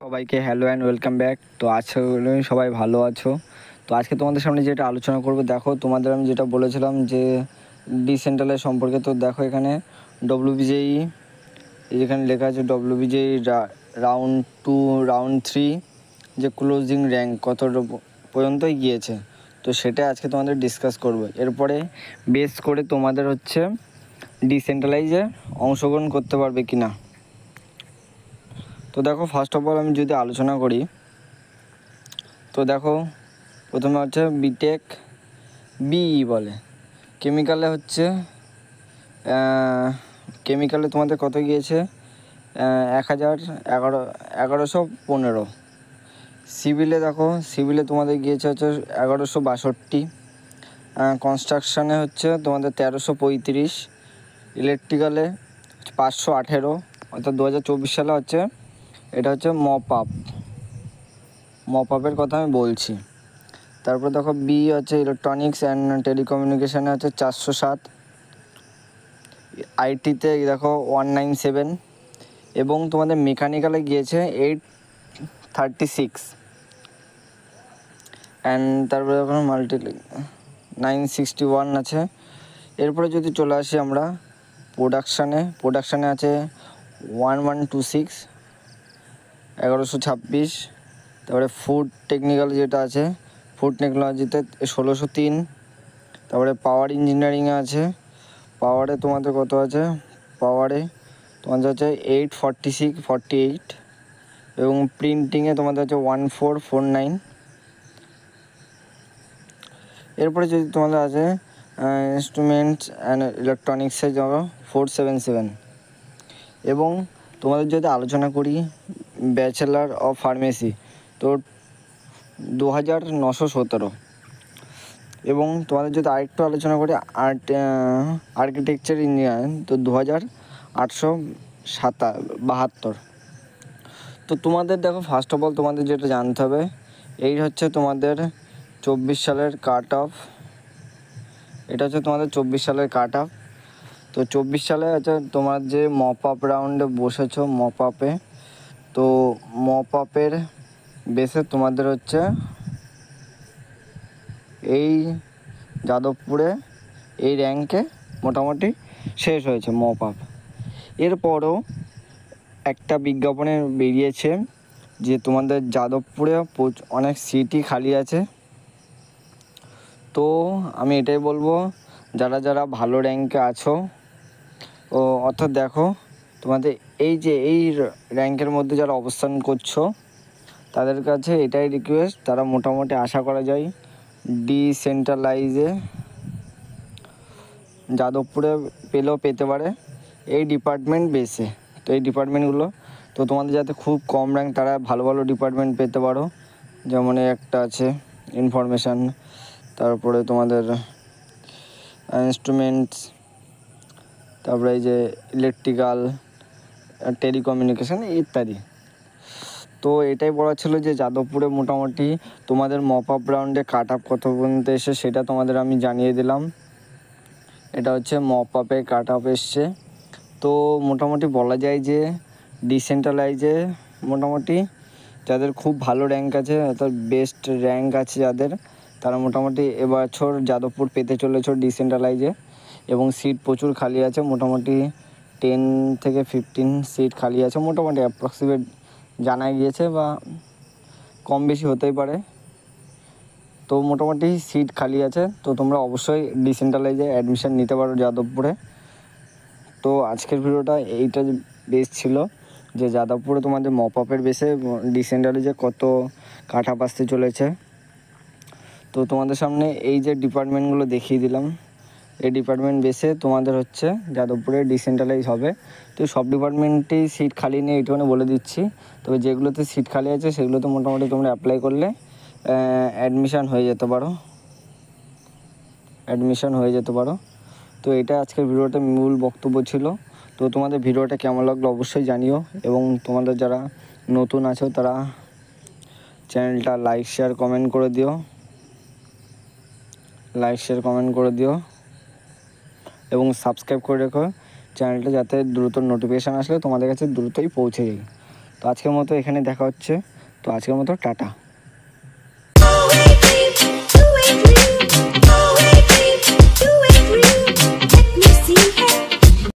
সবাইকে hello and welcome back. তো আজকে সবাই ভালো আছো। তো আজকে তোমাদের সামনে যেটা আলোচনা করব, দেখো তোমাদের আমি যেটা বলেছিলাম যে ডিসেন্ট্রালাইজ সম্পর্কে। তো দেখো এখানে ডব্লিউবিজেই যেখানে লেখা আছে ডব্লিউবিজেই রাউন্ড 2 রাউন্ড 3 যে ক্লোজিং র্যাঙ্ক কত পর্যন্তই গিয়েছে, তো সেটা আজকে তোমাদের ডিসকাস করব। এরপরে বেস করে তোমাদের হচ্ছে ডিসেন্ট্রালাইজে অংশগ্রহণ করতে পারবে কি না। তো দেখো ফার্স্ট অফ অল আমি যদি আলোচনা করি, তো দেখো প্রথমে হচ্ছে বিটেক বিই বলে কেমিক্যালে হচ্ছে কেমিক্যালে তোমাদের কত গিয়েছে 1115। সিভিলে দেখো সিভিলে তোমাদের গিয়েছে হচ্ছে 1162। কনস্ট্রাকশানে হচ্ছে তোমাদের 1335। ইলেকট্রিক্যালে 518, অর্থাৎ 2024 সালে হচ্ছে এটা হচ্ছে মপ আপের কথা আমি বলছি। তারপর দেখো বি হচ্ছে ইলেকট্রনিক্স অ্যান্ড টেলিকমিউনিকেশানে হচ্ছে 407। আইটিতে দেখো 197 এবং তোমাদের মেকানিক্যালে গিয়েছে 836 অ্যান্ড তারপরে দেখো মাল্টি 961 আছে। এরপরে যদি চলে আসি আমরা প্রোডাকশানে আছে 1126 1126। তারপরে ফুড টেকনিক্যাল যেটা আছে ফুড টেকনোলজিতে 1603। তারপরে পাওয়ার ইঞ্জিনিয়ারিংয়ে আছে, পাওয়ারে তোমাদের কত আছে, পাওয়ারে তোমাদের হচ্ছে 846-48 এবং প্রিন্টিংয়ে তোমাদের হচ্ছে 1449। এরপরে যদি তোমাদের আছে ইনস্ট্রুমেন্টস অ্যান্ড ইলেকট্রনিক্সে যাবো 477। এবং তোমাদের যদি আলোচনা করি ব্যাচেলার অফ ফার্মেসি, তো 2917। এবং তোমাদের যদি আরেকটু আলোচনা করি আর্কিটেকচার ইঞ্জিনিয়ারিং, তো 2872। তো তোমাদের দেখো ফার্স্ট অফ অল তোমাদের যেটা জানতে হবে, এই হচ্ছে তোমাদের 24 সালের কাট অফ। এটা হচ্ছে তোমাদের 24 সালের কাট অফ। তো 24 সালে হচ্ছে তোমার যে মপ আপ রাউন্ডে বসেছো মপ আপে, তো মপ আপের বেসে তোমাদের হচ্ছে এই যাদবপুরে এই র্যাঙ্কে মোটামুটি শেষ হয়েছে মপ আপ। এরপরও একটা বিজ্ঞাপনে বেরিয়েছে যে তোমাদের যাদবপুরে অনেক সিটই খালি আছে। তো আমি এটাই বলবো, যারা যারা ভালো র্যাঙ্কে আছো, ও অর্থাৎ দেখো তোমাদের এই যে এই র্যাঙ্কের মধ্যে যারা অবস্থান করছো তাদের কাছে এটাই রিকোয়েস্ট, তারা মোটামুটি আশা করা যায় ডিসেন্ট্রালাইজে যাদবপুরে পেলেও পেতে পারে এই ডিপার্টমেন্ট বেসে। তো এই ডিপার্টমেন্টগুলো, তো তোমাদের যাতে খুব কম র্যাঙ্ক তারা ভালো ভালো ডিপার্টমেন্ট পেতে পারো, যেমন একটা আছে ইনফরমেশান, তারপরে তোমাদের ইনস্ট্রুমেন্টস, তারপরে এই যে ইলেকট্রিক্যাল, টেলিকমিউনিকেশান ইত্যাদি। তো এটাই বলা ছিল যে যাদবপুরে মোটামুটি তোমাদের মপ আপ রাউন্ডে কাট আপ কত পর্যন্ত এসে সেটা তোমাদের আমি জানিয়ে দিলাম। এটা হচ্ছে মপ আপে কাট আপ এসছে। তো মোটামুটি বলা যায় যে ডিসেন্ট্রালাইজে মোটামুটি যাদের খুব ভালো র্যাঙ্ক আছে, অর্থাৎ বেস্ট র্যাঙ্ক আছে যাদের, তারা মোটামুটি এবছর যাদবপুর পেতে চলেছ ডিসেন্ট্রালাইজে। এবং সিট প্রচুর খালি আছে, মোটামুটি 10 থেকে 15 সিট খালি আছে মোটামুটি অ্যাপ্রক্সিমেট জানা গিয়েছে, বা কম বেশি হতেই পারে। তো মোটামুটি সিট খালি আছে, তো তোমরা অবশ্যই ডিসেন্ট্রালাইজে অ্যাডমিশান নিতে পারো যাদবপুরে। তো আজকের ভিডিওটা এইটা বেস ছিল যে যাদবপুরে তোমাদের মপ আপের বেসে ডিসেন্ট্রালাইজে কত কাট আপ আসতে চলেছে। তো তোমাদের সামনে এই যে ডিপার্টমেন্টগুলো দেখিয়ে দিলাম, এই ডিপার্টমেন্ট বেসে তোমাদের হচ্ছে যাদবপুরে ডিসেন্ট্রালাইজ হবে। তো সব ডিপার্টমেন্টেই সিট খালি নেই এইটুখানে বলে দিচ্ছি, তবে যেগুলোতে সিট খালি আছে সেগুলোতে মোটামুটি তোমরা অ্যাপ্লাই করলে অ্যাডমিশান হয়ে যেতে পারো। তো এটা আজকের ভিডিওটা মূল বক্তব্য ছিল। তো তোমাদের ভিডিওটা কেমন লাগলো অবশ্যই জানিও, এবং তোমাদের যারা নতুন আছো তারা চ্যানেলটা লাইক শেয়ার কমেন্ট করে দিও এবং সাবস্ক্রাইব করে রেখো চ্যানেলটা, যাতে দ্রুত নোটিফিকেশান আসলে তোমাদের কাছে দ্রুতই পৌঁছে যায়। তো আজকের মতো এখানে দেখা হচ্ছে। তো আজকের মতো টাটা।